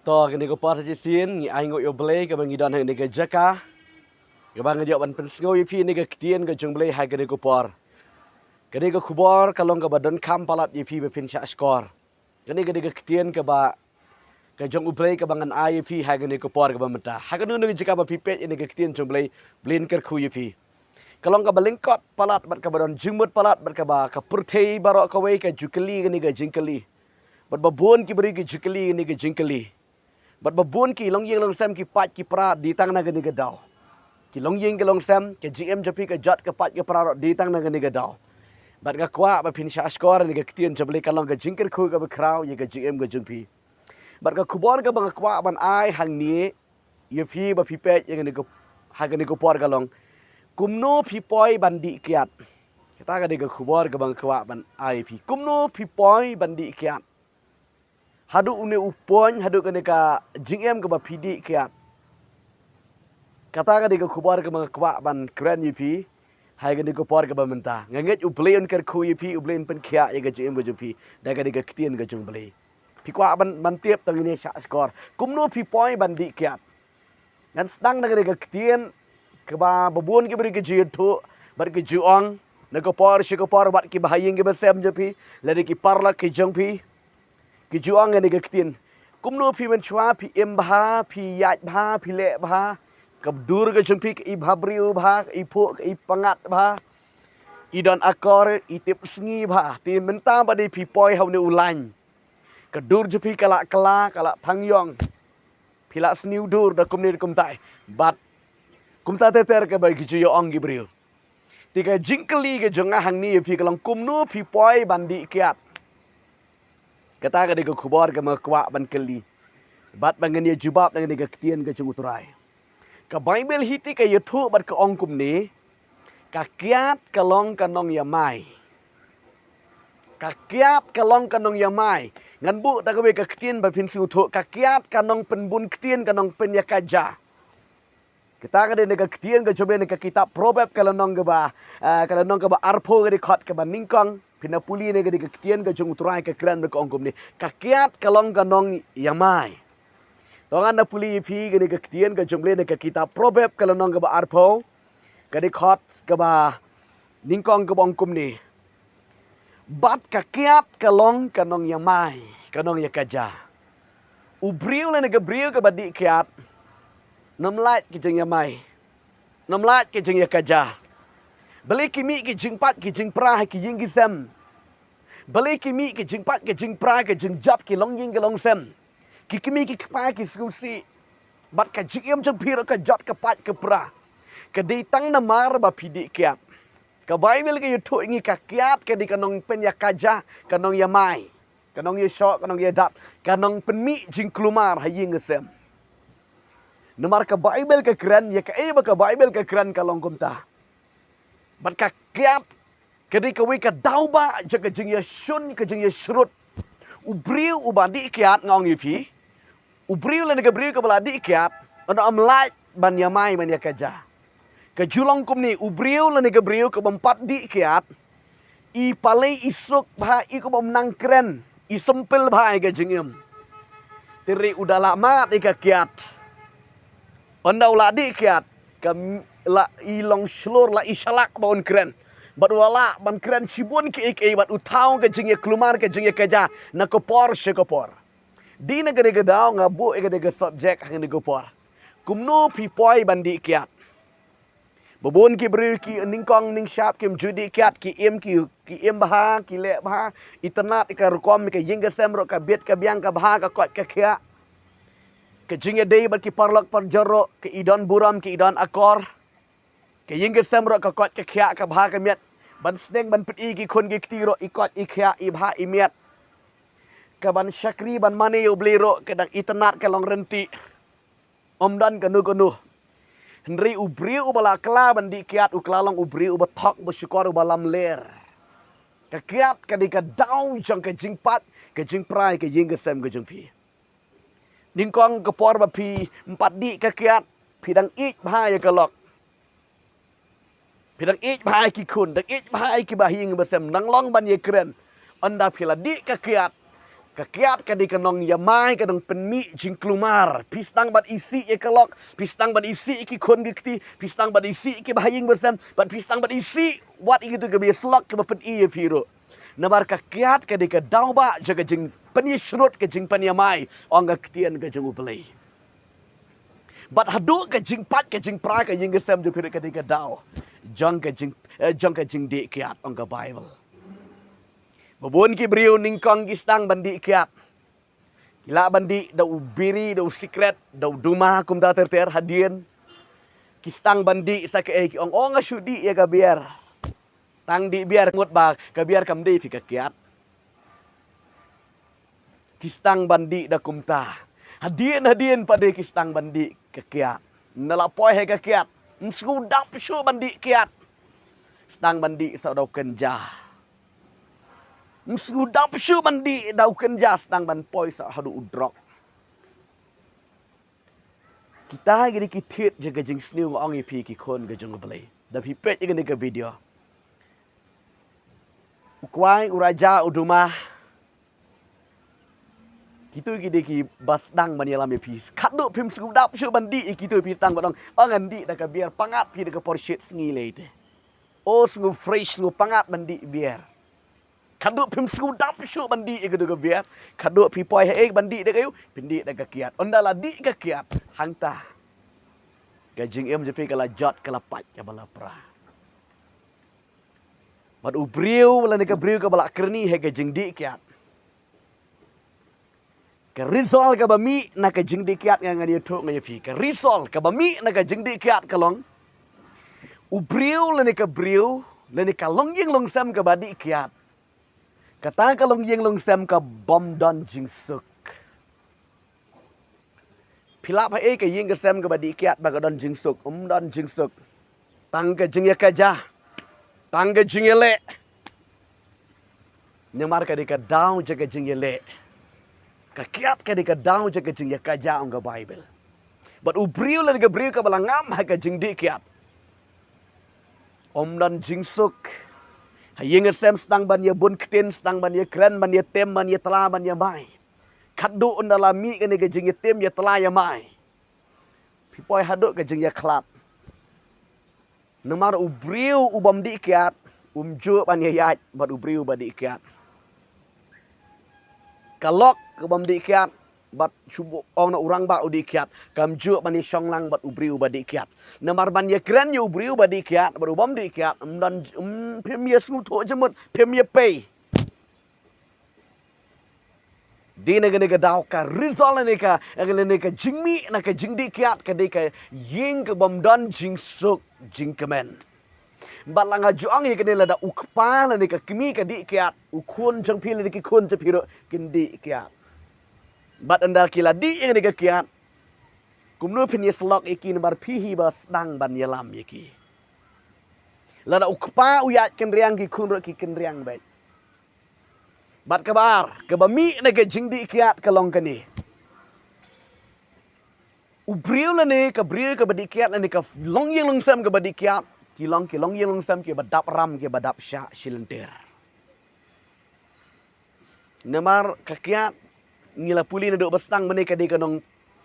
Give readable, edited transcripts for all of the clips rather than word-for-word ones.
To kini ko par sin ngi ai ngo yo blay ka bangi dan ni ga jaka. Ka bang dia ban pen sngo yifi ni ga ktien ga jung blay ha kini ko par. Kini ko kubor kalong ka badan kam palat yifi be pin sha skor. Kini ga ktien ka ba ka jung blay ka bangan ai yifi ha kini ko par ka ba mata. Ha kanu ni jaka ba pipet ni ga ktien jung blay blin ker khu yifi. Kalong ka balingkot palat bat ka badan jungmut palat bat ka ba ka purthei barok ka wei ka jukeli ni ga jingkeli. Bat babon ki beri ki jukeli ni ga jingkeli. Bat babun ki long yeng long sem ki pat ki pra di tang na gani gadau. Ki long yeng ki long sem ke GM japi ke jat ke pat ke pra di tang na gani gadau. Bat ga kwa ba pin sha skor ni ga ktien jabli kalong ga jingker khu ga kraw ye ga GM ga jungpi. Bat ga kubon ga bang kwa ban ai hang ni ye phi ba phi pe ye ga ha ga ni ko por ga long. Kumno phi poi bandi kiat. Kita ga ga kubor ga bang kwa ban ai phi. Kumno phi poi bandi kiat. Haduk une upon haduk kene ka jingem ke ba pidi kiat. Kata ka di ka kubar ke mga kwa ban kren yifi. Hai ka di ka por ke ba menta. Nganget ubleon ker khu yifi ubleon pen kia ye ka jingem ka jumfi. Da ka di ka ktien ka jung ble. Pi kwa ban tiep tang ini sya skor. Kumno pi poi ban di kiat. Ngan sedang da ka di ka ktien ke ba babun ke beri ke jiu tu bar ke juang. Na ka por shi ka por bat ki bahayeng ke ba sem japi. Lari ki parla ki jungpi. Ki juang ni ga ktien kumno phi men chwa phi em bha phi yat bha phi le bha kab dur ga jumpi i bhabriu bha i phu i pangat bha i don akor i tip sngi bha ti menta ba di phi poi hau ni ulan ka dur jupi kala thangyong phi la sniu dur da kumni kum tai bat kum ta ter ka ba ki ju ong gi briu ti ka jingkeli ga jonga hang ni phi kalong kumno phi poi bandi kiat. Kata ka di ka kubor ka mga kwa ban keli. Bat bangan niya jubab dengan di ka ktien ka chung uturay. Ka Bible hiti ka yuthu bat ka ongkum ni. Ka kiat ka long ka nong yamay. Ka kiat ka long ka nong yamay. Ngan bu ta ka ka ktien ba pinsi uthu. Ka kiat ka nong penbun ktien ka nong penyakaja. Kita ka di ka ktien ka coba ni ka kitab probab ka lanong ka ba. Ka lanong ka ba arpo ka di kot ka ba ningkong. Pinapuli ni gadi ktien ka jung turai ka kran ka ongkom ni kakiat kalong kanong yamay. Tongan na puli phi gadi ktien ka jung le ka kitab proverb kalong ka ba arpo gadi khot ka ba ningkong ka ongkom ni. Bat kakiat kalong kanong yamay kanong yakaja. Ubriu le ka briu ka badi kiat. Namlat ki jung yamay. Namlat ki jung yakaja. Beli kimi ki jing pat ki jing pra ki jing gisem. Beli kimi ki jing pat ki jing pra ki jing jap ki long ying ki long sem. Ki kimi ki kpa ki skusi. Bat ka jing yam jang pira ka jat ka pat ka pra. Ka di tang na mar ba pidi kiat. Ka Bible ka yutu ingi ka kiat ka di kanong pen ya kaja kanong yamay. Kanong yesok kanong yedap kanong penmi jing klumar ha ying gisem. Namar ka Bible ka kran ya ka iba ka Bible ka kran ka long kumta. Bat ka kiat kadi ka wi ka dauba jaga jing ya shun ka jing ya shrut ubriu ubandi kiat ngong yifi ubriu le ka briu ka baladi kiat ono amlai ban yamai man ya kaja ka julong kum ni ubriu le ka briu ka bampat di kiat i palai isuk bha i ko bom nang kren i sempil bha ka jingem tiri udala mat i ka kiat onda uladi kiat ka la ilong slur la isalak baun keren bat wala ban keren sibun ki ik bat utau ke jing klumar ke jing kaja na ko por se ko por di na gade gadau ngabu e gade subject hang ni ko por kumno pi poi bandi kiat babon ki bri ki ningkong ning shap kim judi kiat ki em bah ki le bah itnat ka rukom ke jing sem ro ka bet ka biang ka bah ka kot ka kia ke jing dei bat ki parlok par joro ke idon buram ki idon akor ke ying semro ka kot ke khia ka bha ka miat ban sneng ban pit ki khon ki tiro i kot i khia i bha i miat ka ban shakri ban mane yo blero ke dang itnat ka long renti omdan ka nu henri ubri ubala kla ban di kiat uklalong ubri ubathok busyukor ubalam ler ka kiat ka di ka dau jang ka jingpat ka jingprai ka ying sem ka jingfi ningkong ka por ba pi empat di ka kiat pidang ik bha ya ka lok Pidang ich bahai ki kun, dang ich bahai ki bahing besem nang long ban ye keren. Anda pila di ka kiat Kakiat ka di kanong yamay kanong penmi jing klumar. Pistang bat isi ikalok. Pistang bat isi iki kon gikti. Pistang bat isi iki bahaying bersam. Bat pistang bat isi. Wat ikitu ka biaslok ka bapen iya firu. Namar kakiat ka di ka dauba jaga jing penyisrut ka jing penyamay. Ong gaktian ka jing upelay. Bat hadu ka jing pat ka jing pra ka jing gesam jo piru ka di ka dau. Jong ka jing di kiat ong ka Bible. Babon ki beriu ningkong gistang bandi kiat. Kila bandi dau biri dau secret dau duma kum da ter hadien. Kistang bandi sa ke ong nga syudi ya ka biar. Tang di biar ngut ba ka biar kam di fi ka kiat. Kistang bandi da kumta. Hadien pada kistang bandi ka kiat. Nalapoy he ka kiat. Msudap syu bandi kiat. Stang bandi sa dau kenja. Msudap syu mandi dau kenjas tang ban poi sa hadu udrok. Kita gini kitit jaga jing sniu ngong ipi ki kon ga jong belai. Da pipet gini ke video. Ukwai uraja udumah. Kitu gini ki basdang ban yalam ipi. Kadu pim sudap syu mandi kitu pi tang badong. Andi da ka biar pangat pi da ka porshit sngi te. Oh sngu fresh sngu pangat mandi biar. Kaduk pim sudap syu bandi ke duga biar. Kaduk pi poi he bandi de kayu pindi de kiat. Ondala di ke kiat hangta. Gajing em jepi kala jot kala pat ka bala pra. Bad ubriu bala ne ka briu ka bala kerni he gajing di kiat. Ka risol ka bami na ka jing di kiat nga ngani thuk nga fi. Ka risol ka bami na ka jing di kiat kalong. Ubriu le ne ka briu le ne ka longyeng longsam ka badi kiat. Kata kalong yang long sem ka bom don jing suk. Pilap hai ka yang ka sem ka badi kiat ba ka don jing suk. Don jing suk. Tang ka jing ya kaja. Tang ka jing ya le. Nyamar ka di ka daw jaga jing ya le. Ka kiat ka di ka daw jaga jing ya kaja ang ka Bible. But ubriu la di ka briu ka balangam ha ka jing di kiat. Don jing suk. Hayeng sem stang ban ya bun ktin stang ban ya kren ban ya tem ban ya tela ban ya mai. Kadu undalami kene ke jing ya tem ya tela ya mai. Pipoi hadu ke jing ya klat. Nemar ubriu ubam di kiat umju ban ya yat bat ubriu ban di kiat. Kalok ke bam di kiat bat subu ong na urang ba udi kiat kam ju ban ya shong lang bat ubriu ban di kiat. Nemar ban ya kren ya ubriu ban di kiat bat ubam di kiat dan Pemia snu to jemut pemia pay. Di nega daw ka rizal nega nega jingmi na ka jingdi kiat ka de ka ying ka bom don jing suk jing kemen. Balanga juang ye kanela da ukpa na nega kimi ka di kiat ukun jang pil de ki kun je piro kindi kiat. Bat andal kila di yang nega kiat. Kumnu penia slok iki nomor pihi bas dang ban yalam iki. Lada ukpa uyat kenriang ki kunro ki kenriang baik. Bat kabar, kabami na ka jingdi kiat kalong kani. Ubriu la ne ka briu ka badi kiat la ne ka long yang long sam ka badi kiat. Kilong yang long sam ki badap ram ki badap sya silenter. Namar ka kiat ngila puli na do bastang mene ka di kanong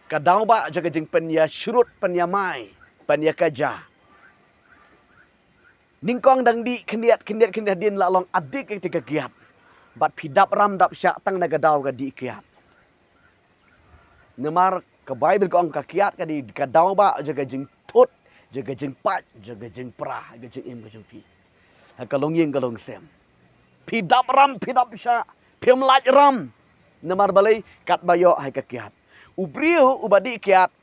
kadaw ba jaga jing penya syurut penya mai penya kaja. Ningkong dang di kendiat din la long adik ke tiga kiat. Bat pidap ram dap syak tang naga daw ka di kiat. Nemar ke Bible ko ang kakiat ka di kadaw ba jaga jing tut, jaga jing pat, jaga jing pra, jaga jing im jaga fi. Ha kalong yeng kalong sem. Pidap ram pidap syak, pim laj ram. Nemar balai kat bayo hai kakiat. Ubriu ubadi kiat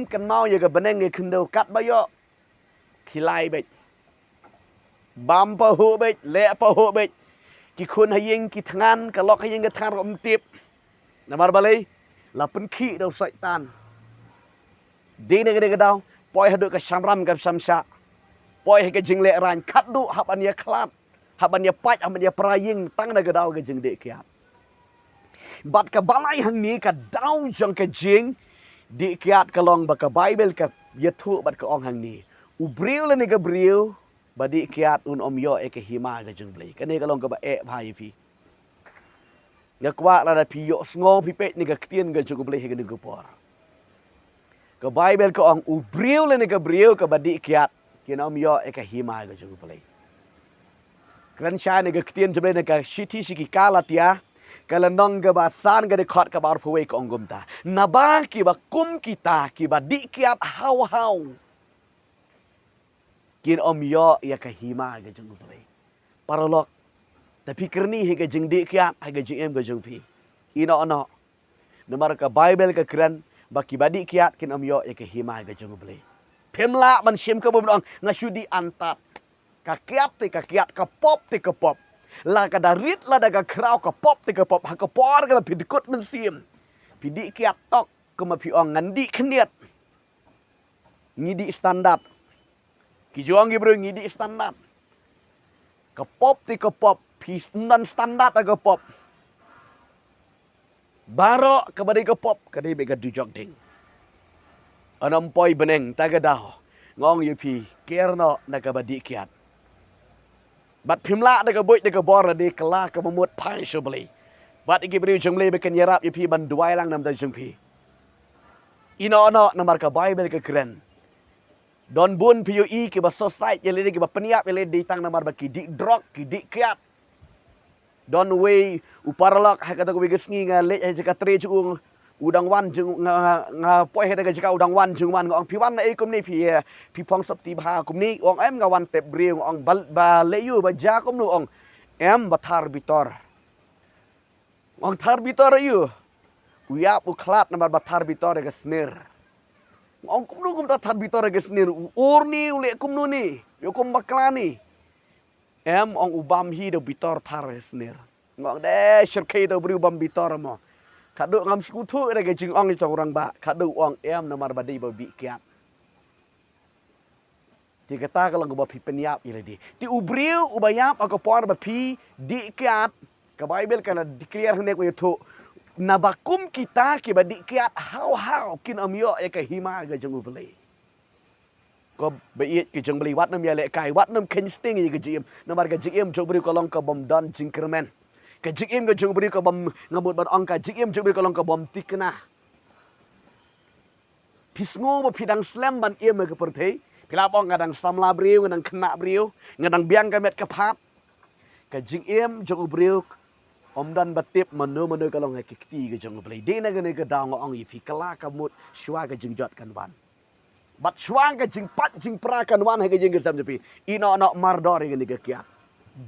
kenau jaga beneng ye kendo kat bayo. Kilai bet. Bam pa ho bet, le pa ho bet. Ki kun hayeng ki tangan, kalok hayeng ke tangan rom tip. Namar balai, lapen ki daw saitan. Di nega daw, poi hadu ke samram ke samsya. Poi ke jing le ran, kadu haban ya klat. Haban ya pat, haban ya praying, tang nega daw ke jing de kiat. Bat ke balai hang ni ke daw jang ke jing, di kiat kalong ba ke Bible ke yatu bat ke ong hang ni. Ubriu le nega briu, badi kiat un om yo ke hima ke jeng blai. Kene kalong ke ba bhai fi. Ngakwa la da piyo sngo pipet ni ka ktien ga jugo bleh ga ni por. Ka Bible ka ang ubriu le ni ka briu ka badi kiat kin om yo e ka hima ga jugo bleh. Kran sha ni ka ktien juble ni ka shiti shiki kala tia kala nong ga ba san ga de khot ka bar phuwe ka ongum ta. Naba ki ba kum kita ki ba di kiat hau. Kin om yo ya ka hima ga jugo bleh. Paralok tapi kerni higa jeng di kiat higa jeng em ga jeng fi. Ino ono. Namar ka Bible ka kran baki badi kiat kin om yo ke hima ga jeng ble. Pemla man siem ka bom nga shudi antat. Ka kiat ka pop te ka pop. La ka darit la daga kraw ka pop te ka pop ha ka por ga pidikut man siem. Pidi kiat tok ka ma pi ong ngandi khniat. Ngidi standar. Ki juang gi bro ngidi standar. Ka pop te ka pop pis non standar aga pop. Baro kabadi ka pop kadai bega dujok ding. Anam poi beneng taga dah. Ngong yupi kerno na kabadi kiat. Bat pimla na kaboy na kabora de kala ka mamut pai shobli. Bat igi beri jungle beken yarap yupi ban duai lang nam da jungpi. Ino na marka Bible ka keren. Don bun piyo i ki ba society yele ki ba peniap yele di tang namar ba ki di drog ki di kiat. Don way uparalak ha kata ko bigas ngi nga le jika tre jung udang wan jung nga poi heda jika udang wan jung wan ngong pi wan na e kum ni pi pong sap ti bha kum ni ong em nga wan tep bri ong bal ba le yu ba ja kum nu ong em bathar bitor ong thar bitor yu uya u khlat na bathar bitor ga snir ong kum nu kum ta thar bitor ga snir urni ule kum nu ni yo kum baklani em ong ubam hi do bitor thar snir ngong de shirkai do bri ubam bitor mo kadu ngam skutu ere ge jing ong chong rang ba kadu ong em namar badi ba bi kiat ti kata ka lang ba pi penyap ile di ti ubriu ubayap ako por ba pi di kiat ka Bible kana declare hne ko yeto nabakum kita ki ba di kiat how kin amyo e ka hima ga jong ubli ko beit ki jong beli wat nam ya le kai wat nam ken sting ye ga jim namar ga jim jong bri ko long ka bom don jingkermen ka jim ga jong bri ko bom ngamut ban ong ka jim jong bri ko long ka bom tikna pisngo ba pidang slam ban em ga perthei pila bong ngadang samla briu ngadang kena briu ngadang biang ka met ka phat ka jim jong bri om dan batip manu ka long ka kiti ga jong bli de na ga ne ga dang ong yi fi kala ka mut shwa ga jing jot kan wan bat shwang ka jing pat jing pra kan wan ha ga jing ga sam japi ino no mardor ga ni ga kiat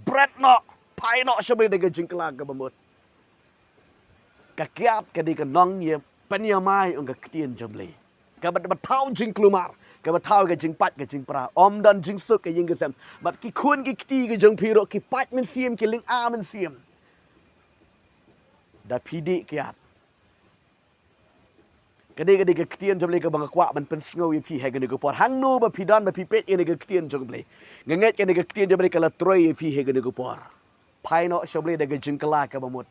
bread no pai no shabe de ga jing kala ga bamut ka kiat ka di ka nong ye penyamai ong ka kitien jomli ka bat thau jing klumar ka bat thau ga jing pat ga jing pra om dan jing suk ka jing ga sam bat ki khun ki kiti ga jong phiro ki pat men siem ki ling a men siem da pidi kiat kade ka kitien jomle ka bang kwa ban pen sngo yi fi ha ga ni ko por hang no ba pidan ba pipet ye ga kitien jomle nganget ka ni ka kitien jomle ka la troi yi fi ha ga ni ko por pai no shoble da ga jing kala ka bamut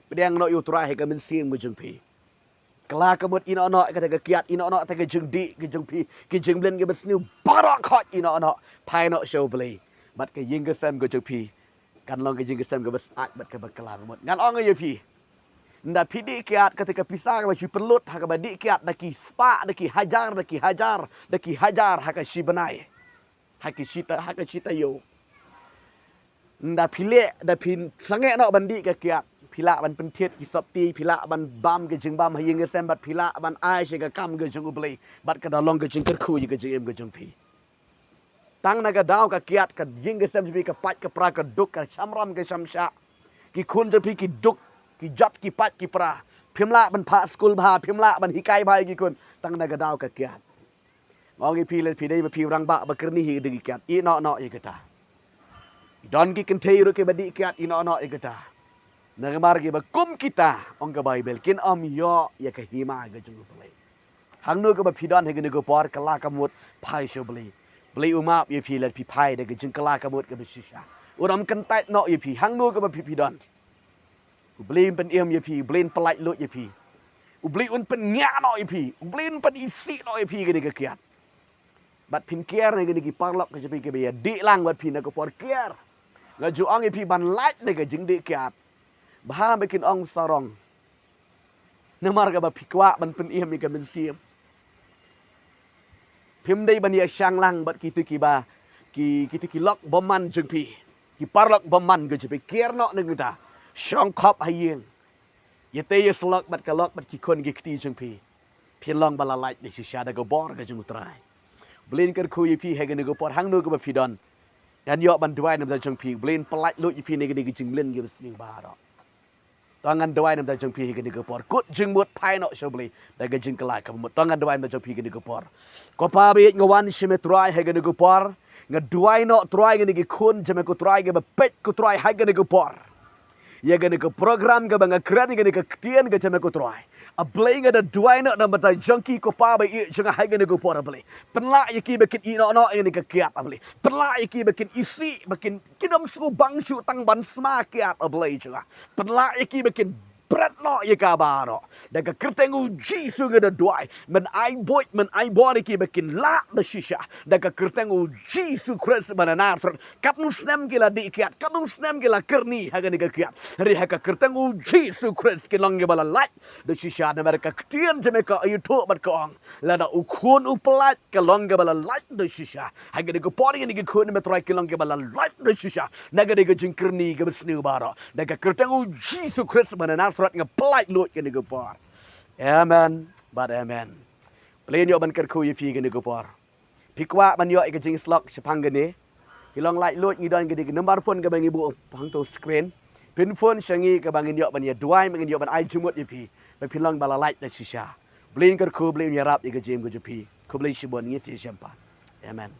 pedang no yu tra ha ga men siem ga jing pi kala ka mut ino no ka ga kiat ino no ta ga jing di ga jing pi ki jing blen ga besnu barak hot ino no pai no shoble bat ka ying ga sam ga jing pi kan long ga jing ga sam ga bas at bat ka ba kala mut ngan ong ga yi fi nda pidi kiat ketika pisah ka perlut haka badi kiat daki spa daki hajar haka shibanai haki shita yo nda pile da pin sange no bandi ka kiat pila ban pentiet ki sopti pila ban bam ke jing bam hayeng ke sembat pila ban ai she ka kam ke jung ublei bat ka dalong ke jing kerkhu ke jing em ke jung pi tang na ka daw ka kiat ka jing ke sem ka pat ka pra ka duk ka shamram ke shamsha ki khun je pi ki duk ki jat ki pat ki pra phimla ban pha school bha phimla ban hikai bha ki kun tang na ga daw ka kiat ngong i pile pidei ba pi rang ba kerni hi de kiat i no i kata don ki kentei ro ke badi kiat i no i kata na mar ki ba kum kita ong ka Bible kin am yo ya ka hima ga jung ble hang no ka ba pidon he ga go por kala ka mut pai sho ble umap ye pile pi pai de ga jing kala ka mut ka bisisha uram kentai no ye pi hang no ka ba pidon Ubelin pen em ye pi, ubelin pelai lut ye pi. Ubelin pen nya no ye pi, ubelin pen isi no ye pi gini ke kiat. Bat pin kier ne gini ki parlok ke jepi ke be di lang bat pin ko por kier. Ngaju ang ye pi ban light ne ke jing di kiat. Baha bikin ong sarong. Namar ka ba pikwa ban pen iam ika men siam. Pim day ban ya syang lang bat kita kiba kita ki lok boman jeng pi. Ki parlok boman ge jepe kierno neng ta. Syong kop hayeng. Yete ya selok bat kalok bat ki kon ge kti jeng pi. Pilong bala light di sisa da go bor ge jeng utrai. Blin ker ku yi pi hege ne go por hang no go ba pidon. Dan yo ban duai nam da jeng pi blin pelat lu yi pi ne ge jeng blin ge sning ba ro. Tangan doai nam da jeng pi ge go por. Kut jeng mut pai no so bli da ge jeng kelai ka mut. Tangan doai nam da jeng pi ge go por. Ko pa bi ngawan shime trai hege ne go por. Ngaduai no trai ge ge kun jeme ko trai ge ba pet ko trai hege ne go por. Ya ge ne go program ge ba ngakran ge ne ge ktien ge jeme ko trai. A bling ada duai no na mata junkie ko pa ba i jeng hege ne go por bli. Penla yaki bekin i no ge ne ge kiat bli. Penla yaki bekin isi bekin kidom su bang su tang ban sma kiat bli jeng. Penla yaki bekin berat no ye kabaro. Daga kertengu jisu ngada duai. Men ai boy men ai body ki bekin la da shisha. Daga kertengu jisu kres manana. Katnu snem gila dikiat. Katnu snem gila kerni haga ni kiat. Ri haga kertengu jisu kres ki longe bala light. Da shisha na mereka ketian jemeka ayu to bat kaong. Lada ukun upelat ke longe bala light da shisha. Haga ni body ni kun metrai ki longe bala light da shisha. Naga ni jingkerni ke besnu baro. Daga kertengu jisu kres manana. Nga polite look in the gupar. Amen. But amen. Plain yo ban kerku yi fi gani gupar. Pikwa ban yo ikajing slok sepang gani. Hilong light look ni don gani number phone ka bang ibu pang to screen. Pin phone syangi ka bangin yo ban ya duai bangin yo ban ai jumut yi fi. Ba pilong bala light da shisha. Plain kerku plain ya rap ikajim go jupi. Ku plain shibon ngi si syampa. Amen.